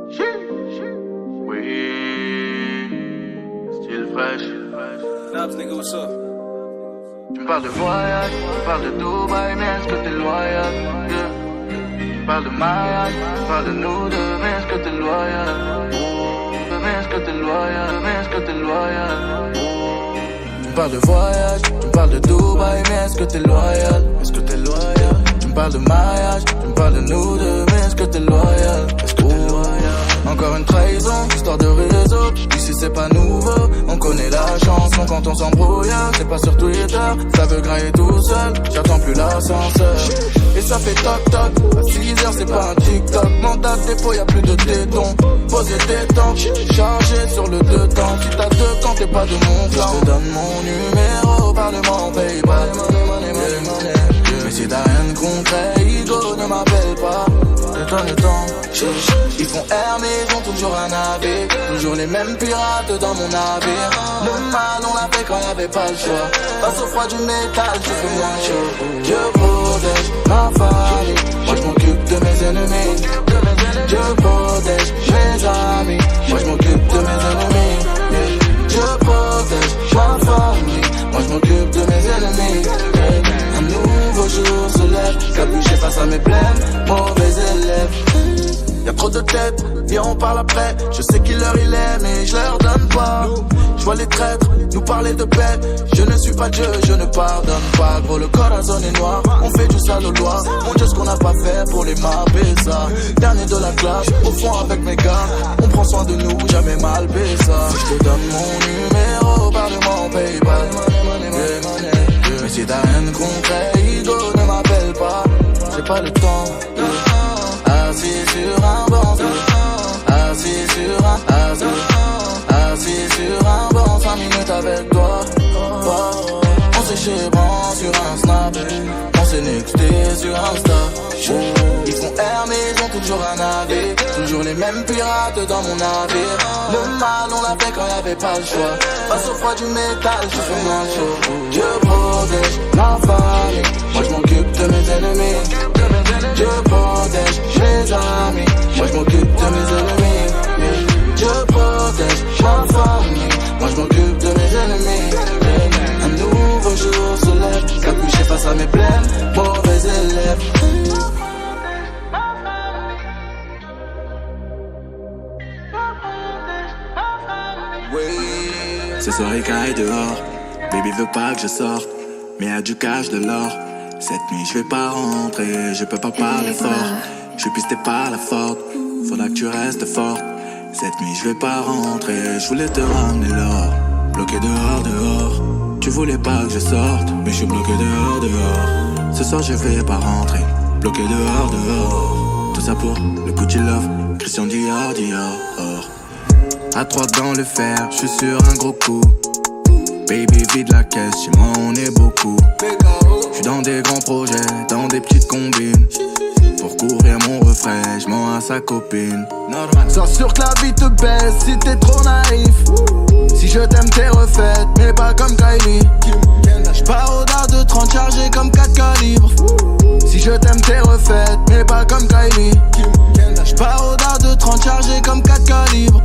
Oui, style fraîche. Nabs, nigga, what's up? Tu me parles de voyage, tu me parles de Dubaï, mais est-ce que t'es loyal? Yeah. Tu me parles de mariage, tu me parles de nous deux, mais est-ce que t'es loyal? Mais est-ce que t'es loyal? Mais est-ce que t'es loyal? Tu me parles de voyage, tu me parles de Dubaï, mais est-ce que t'es loyal? Est-ce que t'es loyal? Tu me parles de mariage, tu me parles de nous deux, mais est-ce que t'es loyal? Est-ce que t'es loyal? Encore une trahison, histoire de réseau. Ici c'est pas nouveau, on connaît la chanson quand on s'embrouille. C'est pas sur Twitter, ça veut grailler tout seul. J'attends plus l'ascenseur. Et ça fait toc toc, à 6h c'est pas un TikTok. Mandat de dépôt, y'a plus de tétons. Posez tes temps, chargé sur le deux temps. Si t'as deux quand t'es pas de mon clan. Je te donne mon numéro, parle-moi en PayPal. Mais si t'as rien de concret, Igo ne m'appelle pas. Le temps, ils font air mais ils ont toujours un navire. Toujours les mêmes pirates dans mon navire. Le mal on l'a fait quand y'avait pas le choix. Face au froid du métal, je fais moins chaud. Je protège ma famille, moi je m'occupe de mes ennemis. Je protège mes amis, moi je m'occupe de mes ennemis. Je protège ma famille, moi je m'occupe de mes ennemis. Un nouveau jour se lève, capuché face à mes plaines, mauvais élève. Y'a trop de têtes, viens on parle après. Je sais quelle heure il est mais je leur donne pas. Je vois les traîtres nous parler de paix. Je ne suis pas Dieu, je ne pardonne pas. Gros le corazon est noir, on fait du sale au loin. Mon Dieu ce qu'on n'a pas fait pour les mapper ça. Dernier de la classe, au fond avec mes gars. On prend soin de nous, jamais mal ça. Je te donne mon numéro, parle-moi en PayPal. Mais si t'as rien de concret, Igo ne m'appelle pas. J'ai pas le temps. Assis sur un banc, assis sur un banc, 5 minutes avec toi. On s'est chez Bran sur un snap, on s'est nexté sur Insta. Ils font air mais ils ont toujours un navire. Toujours les mêmes pirates dans mon navire. Le mal on l'a fait quand y'avait pas le choix. Face au froid du métal, je fais moins chaud. Je protège ma famille, moi je m'occupe de mes ennemis. Je protège mes amis, moi je m'occupe de mes ennemis. Je protège ma famille, moi je m'occupe de mes ennemis. Un nouveau jour se lève, capuché face à mes plaines, mauvais élève. Ce soir il caille dehors, baby veut pas que je sorte, mais y'a du cash de l'or. Cette nuit je vais pas rentrer, je peux pas parler fort. Je suis pisté par la forte, faudra que tu restes forte. Cette nuit je vais pas rentrer, je voulais te ramener l'or. Bloqué dehors, tu voulais pas que je sorte, mais je suis bloqué dehors. Ce soir je vais pas rentrer, bloqué dehors. Tout ça pour le Gucci Love, Christian Dior. À 3 dans le fer, je suis sur un gros coup. Baby vide la caisse, chez moi on est beaucoup. J'suis dans des grands projets, dans des petites combines. Pour couvrir mon refrain, j'mens à sa copine. Sois sûr que la vie te baisse si t'es trop naïf. Si je t'aime t'es refaite, mais pas comme Kylie. J'pars au dard de 30 chargé comme 4 calibres. Si je t'aime t'es refaite, mais pas comme Kylie. J'pars au dard de 30 chargé comme 4 calibres.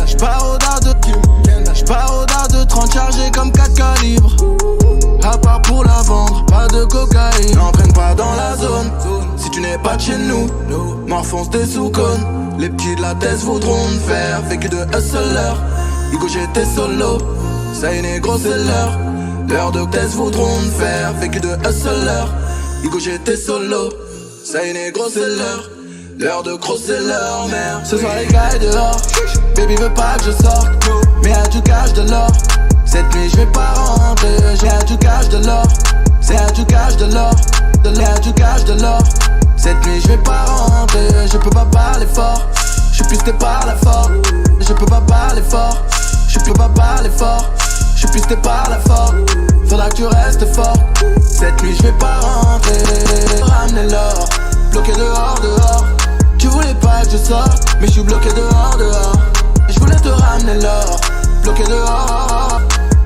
J'pars au dard de 30 chargé comme 4 calibres. À part pour la vendre, pas de cocaïne. N'entraîne pas dans la zone, si tu n'es pas de chez nous, m'enfonce des sous-cônes. Les petits de la thèse voudront me faire vécu de hustler. Igo j'étais solo, ça y est négro c'est l'heure. L'heure de thèse voudront me faire vécu de hustler. Igo j'étais solo, ça y est négro c'est l'heure. L'heure de gros c'est l'heure merde. Ce soir les gars est dehors, baby veut pas que je sorte, mais y'a du cash de l'or. Cette nuit je vais pas rentrer, j'ai du cash de l'or. C'est du cash de l'or, y'a du cash de l'or. Cette nuit je vais pas rentrer, je peux pas parler fort. Je suis pisté par la force, je peux pas parler fort. Je peux pas parler fort, je suis pisté par la force. Faudra que tu restes fort. Cette nuit je vais pas rentrer, ramener l'or. Bloqué dehors. Tu voulais pas que je sorte, mais je suis bloqué dehors. Je voulais te ramener l'or, bloqué dehors.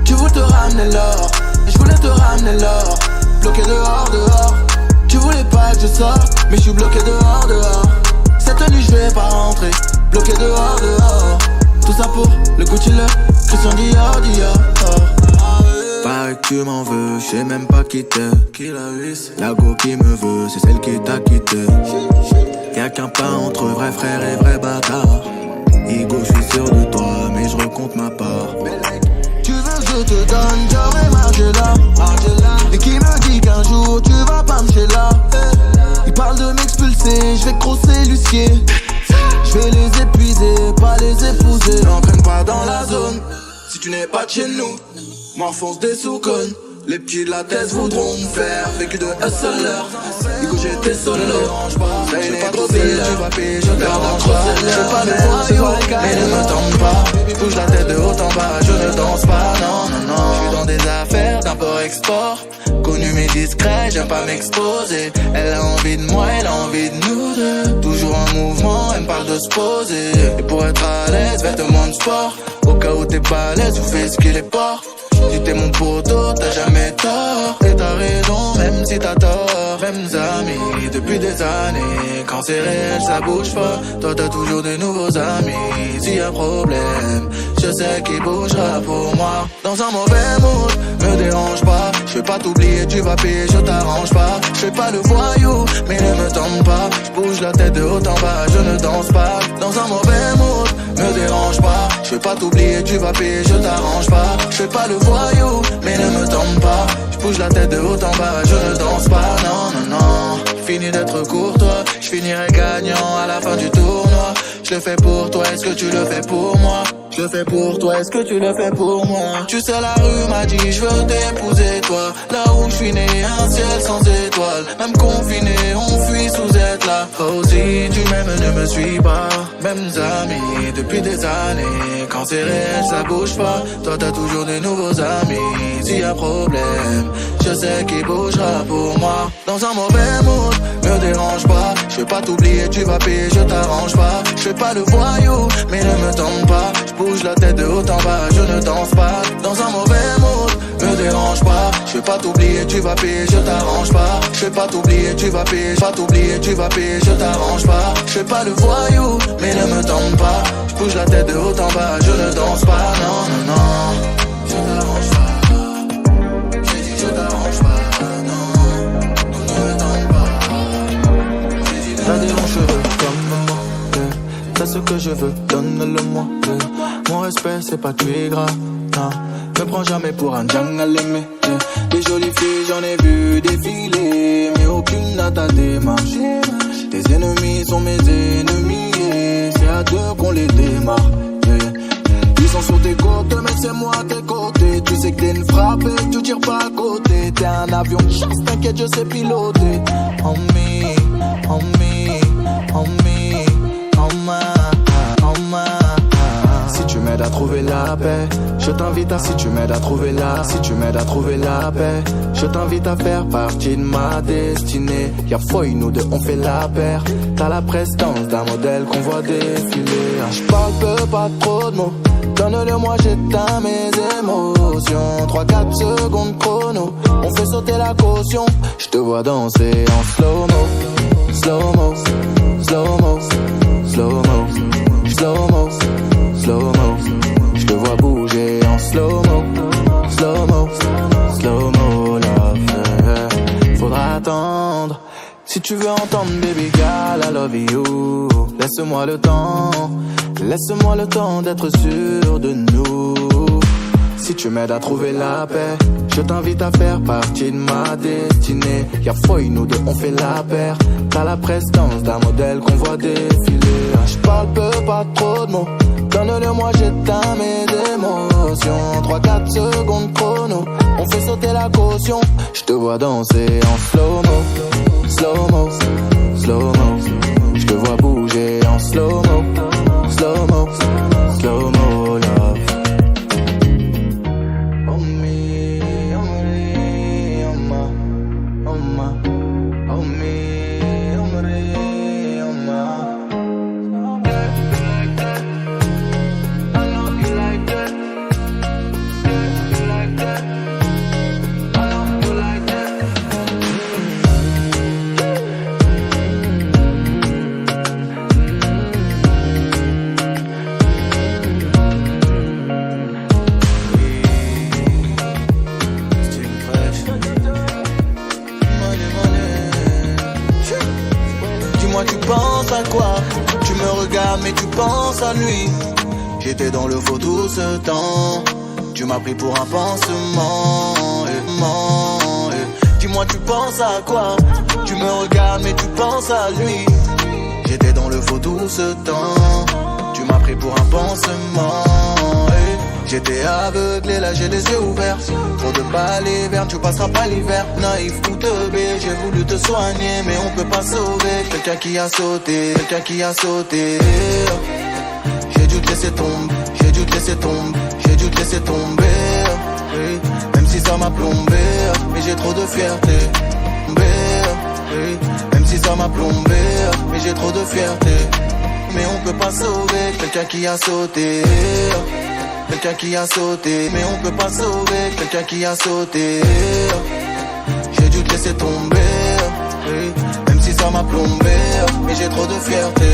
Tu voulais te ramener l'or, je voulais te ramener l'or. Bloqué dehors. Tu voulais pas que je sorte, mais je suis bloqué dehors. Cette nuit je vais pas rentrer, bloqué Christian Dior. Pareil que tu m'en veux, je sais même pas qui t'es. La go qui me veut, c'est celle qui t'a quitté. Y'a qu'un pas entre vrai frère et vrai bâtard. Ego, je suis sûr de toi, mais je recompte ma part. Tu veux que je te donne, j'aurais Margiela. Et qui me dit qu'un jour tu vas pas me là. Il parle de m'expulser, je vais crosser l'huissier. Je vais les épuiser, pas les épouser. N'entraîne pas dans la zone, si tu n'es pas de chez nous. M'enfonce des sous-connes. Les petits de la thèse voudront me faire vécu de hustler. Digo j'étais solo, paye les gros billets, tu vas payer, je t'arrange pas. Je fais pas le voyou, mais ne me tente pas. Bouge la tête de haut en bas, je ne danse pas, non. Je suis dans des affaires d'import-export. Connu mais discret, j'aime pas m'exposer. Elle a envie de moi, elle a envie de nous deux. Toujours en mouvement, elle me parle de se poser. Et pour être à l'aise, vêtements de sport. Au cas où t'es pas à l'aise, ou fais ce qu'il est pas. Si t'es mon poteau, t'as jamais tort. Et t'as raison, même si t'as tort. Mêmes amis depuis des années. Quand c'est réel, ça bouge pas. Toi t'as toujours de nouveaux amis. S'il y a problème, je sais qu'il bougera pour moi. Dans un mauvais mood, me dérange pas. Je vais pas t'oublier, tu vas payer, je t'arrange pas. Je fais pas le voyou, mais ne me tente pas. Je bouge la tête de haut en bas, je ne danse pas. Dans un mauvais mood, me dérange pas. Je vais pas t'oublier, tu vas payer, je t'arrange pas. Je fais pas le voyou, mais ne me tente pas. Je bouge la tête de haut en bas, je ne danse pas, non. Fini d'être courtois, je finirai gagnant à la fin du tournoi. Je le fais pour toi, est-ce que tu le fais pour moi? Je le fais pour toi, est-ce que tu le fais pour moi? Tu sais la rue m'a dit je veux t'épouser toi. Là où je suis né, un ciel sans étoiles. Même confiné, on fuit sous être là. Oh si tu m'aimes, ne me suis pas. Mêmes amis depuis des années. Quand c'est réel, ça bouge pas. Toi t'as toujours de nouveaux amis. S'il y a problème, je sais qu'il bougera pour moi. Dans un mauvais mood, me dérange pas. Je vais pas t'oublier, tu vas payer, je t'arrange pas. Je fais pas le voyou, mais ne me tente pas. Bouge la tête de haut en bas, je ne danse pas. Dans un mauvais mood, me dérange pas. Je vais pas t'oublier, tu vas payer, je t'arrange pas. Je vais pas t'oublier, tu vas payer, pas t'oublier, tu vas payer, je t'arrange pas. Je fais pas le voyou, mais ne me tente pas. Je bouge la tête de haut en bas, je ne danse pas, non. Je t'arrange pas. J'ai dit je t'arrange pas, non. Ne me tente pas. J'ai dit t'as des longs cheveux comme moi. T'as ce que je veux, donne-le-moi. Mon respect, c'est pas que tu es gras. Non, me prends jamais pour un jungle aimé. Des jolies filles, j'en ai vu défiler, mais aucune n'a ta démarche. Tes ennemis sont mes ennemis, et c'est à deux qu'on les démarre. Ils sont sur tes côtes, mais c'est moi à tes côtés. Tu sais que t'es une frappe et tu tires pas à côté. T'es un avion de chasse, t'inquiète, je sais piloter. On me, on me, on me, on my. Si tu m'aides à trouver la paix, je t'invite à, si tu m'aides à trouver la paix, je t'invite à faire partie de ma destinée. Y'a fouille, nous deux on fait la paire. T'as la prestance d'un modèle qu'on voit défiler. Je parle peu, pas trop de mots. Donne-le-moi, j'éteins mes émotions. 3-4 secondes chrono, on fait sauter la caution. Je te vois danser en slow-mo, slow-mo, slow-mo, slow-mo, slow-mo, slow-mo. Je te vois bouger en slow-mo, slow-mo, slow-mo, love. Faudra attendre. Si tu veux entendre, baby girl, I love you. Laisse-moi le temps d'être sûr de nous. Si tu m'aides à trouver la paix, je t'invite à faire partie de ma destinée. Y'a fouille, nous deux on fait la paire. T'as la prestance d'un modèle qu'on voit défiler. Je parle peu, pas trop de mots. Donne-le-moi, j'éteins mes émotions. 3-4 secondes chrono, on fait sauter la caution. Je te vois danser en slow-mo, slow-mo, slow-mo. Je te vois bouger en slow-mo, slow-mo, slow-mo, love. Oh me, oh me, oh ma, oh ma, oh me, oh me, oh ma. penses à quoi? Tu me regardes mais tu penses à lui. J'étais dans le faux tout ce temps. Tu m'as pris pour un pansement. Dis-moi tu penses à quoi? Tu me regardes mais tu penses à lui. J'étais dans le faux tout ce temps. Tu m'as pris pour un pansement. J'étais aveuglé, là j'ai les yeux ouverts. Trop de balais verts, tu passeras pas l'hiver. Naïf ou teubé, j'ai voulu te soigner, mais on peut pas sauver quelqu'un qui a sauté, quelqu'un qui a sauté. J'ai dû te laisser tomber, j'ai dû te laisser tomber, j'ai dû te laisser tomber. Même si ça m'a plombé, mais j'ai trop de fierté. Même si ça m'a plombé, mais j'ai trop de fierté. Mais on peut pas sauver quelqu'un qui a sauté. Quelqu'un qui a sauté, mais on peut pas sauver quelqu'un qui a sauté. J'ai dû te laisser tomber, même si ça m'a plombé, mais j'ai trop de fierté.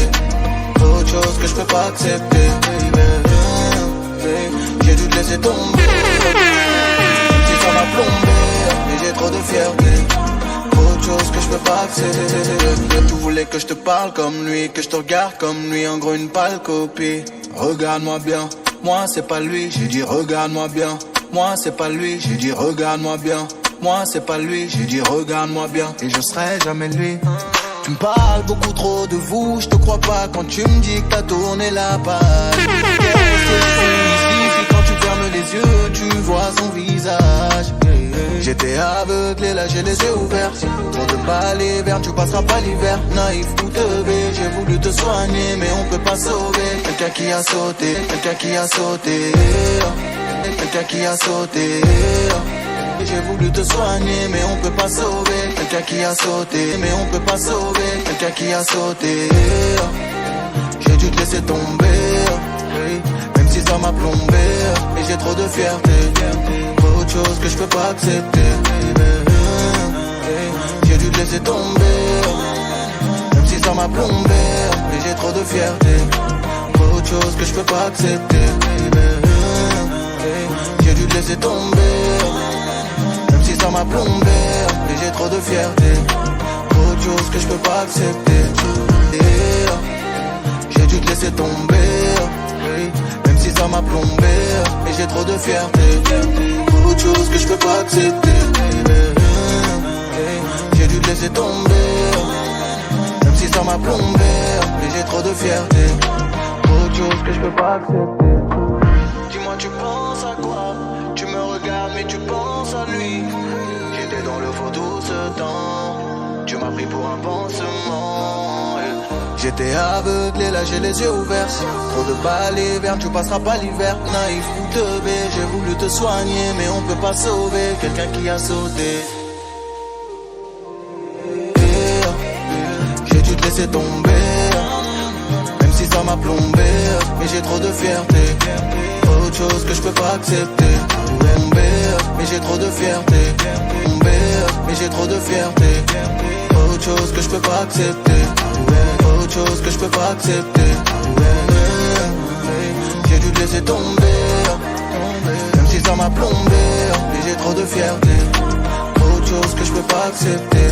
Autre chose que je peux pas accepter. J'ai dû te laisser tomber, même si ça m'a plombé, mais j'ai trop de fierté. Autre chose que je peux pas accepter. Tu voulais que je te parle comme lui, que je te regarde comme lui, en gros une pâle copie. Regarde-moi bien. Moi c'est pas lui, j'ai dit regarde-moi bien. Moi c'est pas lui, j'ai dit regarde-moi bien. Moi c'est pas lui, j'ai dit regarde-moi bien. Et je serai jamais lui. Tu me parles beaucoup trop de vous, je te crois pas quand tu me dis que t'as tourné la page. Qu'est-ce que je fais ici? Quand tu fermes les yeux, tu vois son visage. J'étais aveuglé, là j'ai les yeux ouverts. Trop de balais verts, tu passeras pas l'hiver. Naïf ou teubé, j'ai voulu te soigner, mais on peut pas sauver quelqu'un qui a sauté, quelqu'un qui a sauté, quelqu'un qui a sauté. J'ai voulu te soigner, mais on peut pas sauver quelqu'un qui a sauté, mais on peut pas sauver quelqu'un qui a sauté. J'ai dû te laisser tomber, même si ça m'a plombé, mais j'ai trop de fierté. Autre chose que je peux pas accepter. J'ai dû te laisser tomber, même si ça m'a plombé, mais j'ai trop de fierté. Autre chose que je peux pas accepter. J'ai dû te laisser tomber, même si ça m'a plombé, mais j'ai trop de fierté. Autre chose que je peux pas accepter. J'ai dû te laisser tomber, même si ça m'a plombé, mais j'ai trop de fierté. Autre chose que je peux pas accepter. J'ai dû te laisser tomber, même si ça m'a plombé, mais j'ai trop de fierté. Autre chose que je peux pas accepter. Dis-moi tu penses à quoi? Tu me regardes mais tu penses à lui. J'étais dans le faux tout ce temps. Tu m'as pris pour un pansement. J'étais aveuglé, là j'ai les yeux ouverts. Trop de balais verts, tu passeras pas l'hiver. Naïf ou teubé, j'ai voulu te soigner, mais on peut pas sauver quelqu'un qui a sauté. J'ai dû te laisser tomber, même si ça m'a plombé, mais j'ai trop de fierté. Autre chose que je peux pas accepter. Mais j'ai trop de fierté. Mais j'ai trop de fierté. Autre chose que je peux pas accepter. Autre chose que je peux pas accepter. J'ai dû te laisser tomber, même si ça m'a plombé, mais j'ai trop de fierté. Autre chose que je peux pas accepter.